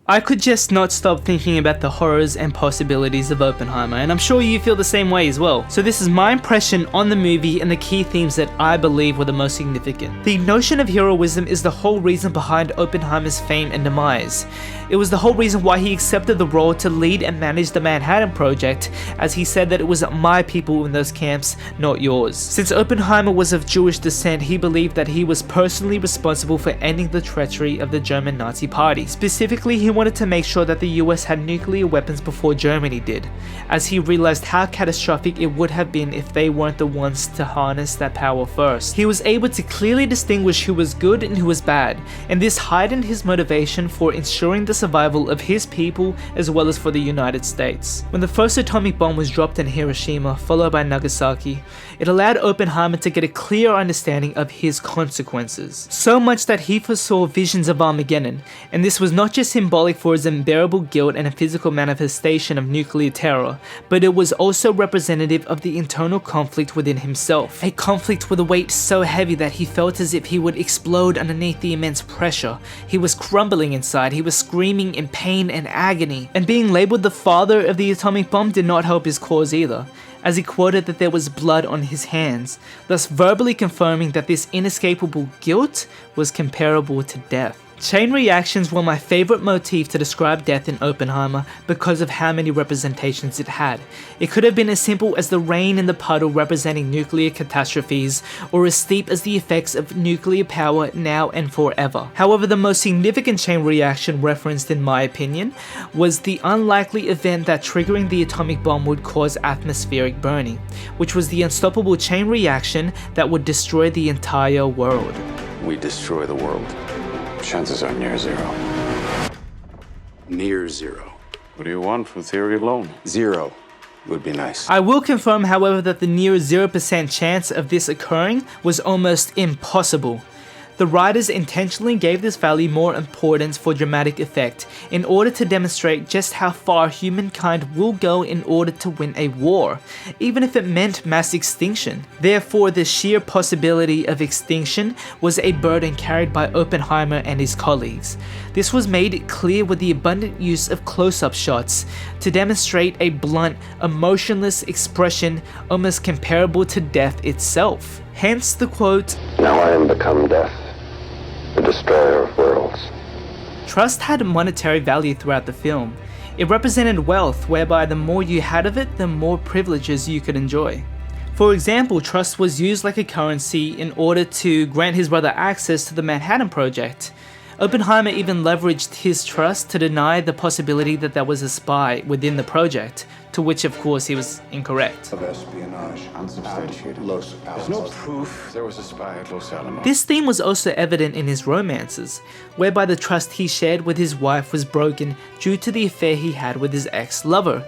I could just not stop thinking about the horrors and possibilities of Oppenheimer, and I'm sure you feel the same way as well. So this is my impression on the movie and the key themes that I believe were the most significant. The notion of heroism is the whole reason behind Oppenheimer's fame and demise. It was the whole reason why he accepted the role to lead and manage the Manhattan Project, as he said that it was my people in those camps, not yours. Since Oppenheimer was of Jewish descent, he believed that he was personally responsible for ending the treachery of the German Nazi Party. Specifically, he wanted to make sure that the US had nuclear weapons before Germany did, as he realized how catastrophic it would have been if they weren't the ones to harness that power first. He was able to clearly distinguish who was good and who was bad, and this heightened his motivation for ensuring the survival of his people as well as for the United States. When the first atomic bomb was dropped in Hiroshima, followed by Nagasaki, it allowed Oppenheimer to get a clear understanding of his consequences. So much that he foresaw visions of Armageddon, and this was not just symbolic for his unbearable guilt and a physical manifestation of nuclear terror, but it was also representative of the internal conflict within himself. A conflict with a weight so heavy that he felt as if he would explode underneath the immense pressure. He was crumbling inside, he was screaming in pain and agony, and being labeled the father of the atomic bomb did not help his cause either, as he quoted that there was blood on his hands, thus verbally confirming that this inescapable guilt was comparable to death. Chain reactions were my favorite motif to describe death in Oppenheimer because of how many representations it had. It could have been as simple as the rain in the puddle representing nuclear catastrophes, or as steep as the effects of nuclear power now and forever. However, the most significant chain reaction referenced in my opinion was the unlikely event that triggering the atomic bomb would cause atmospheric burning, which was the unstoppable chain reaction that would destroy the entire world. We destroy the world. Chances are near zero. Near zero. What do you want from theory alone? Zero would be nice. I will confirm, however, that the near 0% chance of this occurring was almost impossible. The writers intentionally gave this value more importance for dramatic effect in order to demonstrate just how far humankind will go in order to win a war, even if it meant mass extinction. Therefore, the sheer possibility of extinction was a burden carried by Oppenheimer and his colleagues. This was made clear with the abundant use of close-up shots to demonstrate a blunt, emotionless expression almost comparable to death itself. Hence the quote, "Now I am become death, the destroyer of worlds." Trust had monetary value throughout the film. It represented wealth, whereby the more you had of it, the more privileges you could enjoy. For example, trust was used like a currency in order to grant his brother access to the Manhattan Project. Oppenheimer even leveraged his trust to deny the possibility that there was a spy within the project, to which of course he was incorrect. Of espionage, unsubstantiated. Los Alamos. There's no proof there was a spy at Los Alamos. This theme was also evident in his romances, whereby the trust he shared with his wife was broken due to the affair he had with his ex-lover.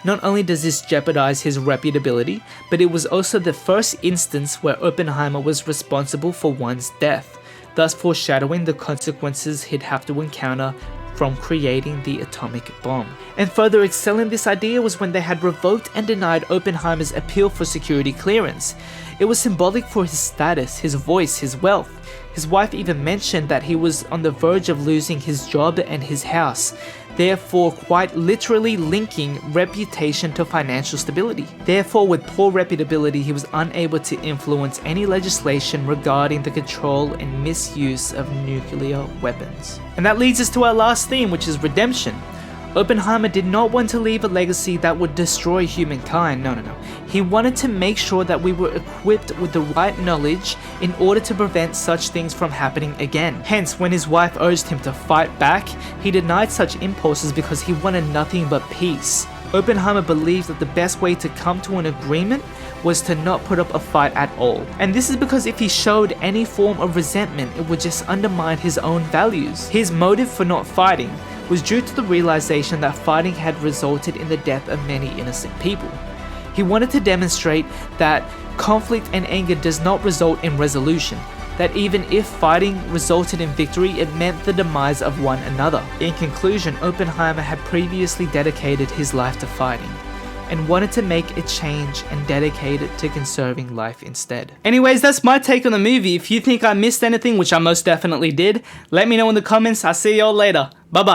Not only does this jeopardize his reputability, but it was also the first instance where Oppenheimer was responsible for one's death, thus foreshadowing the consequences he'd have to encounter from creating the atomic bomb. And further excelling this idea was when they had revoked and denied Oppenheimer's appeal for security clearance. It was symbolic for his status, his voice, his wealth. His wife even mentioned that he was on the verge of losing his job and his house, therefore quite literally linking reputation to financial stability. Therefore, with poor reputability, he was unable to influence any legislation regarding the control and misuse of nuclear weapons. And that leads us to our last theme, which is redemption. Oppenheimer did not want to leave a legacy that would destroy humankind, no. He wanted to make sure that we were equipped with the right knowledge in order to prevent such things from happening again. Hence, when his wife urged him to fight back, he denied such impulses because he wanted nothing but peace. Oppenheimer believed that the best way to come to an agreement was to not put up a fight at all. And this is because if he showed any form of resentment, it would just undermine his own values. His motive for not fighting was due to the realization that fighting had resulted in the death of many innocent people. He wanted to demonstrate that conflict and anger does not result in resolution, that even if fighting resulted in victory, it meant the demise of one another. In conclusion, Oppenheimer had previously dedicated his life to fighting, and wanted to make a change and dedicate it to conserving life instead. Anyways, that's my take on the movie. If you think I missed anything, which I most definitely did, let me know in the comments. I'll see y'all later. Bye bye.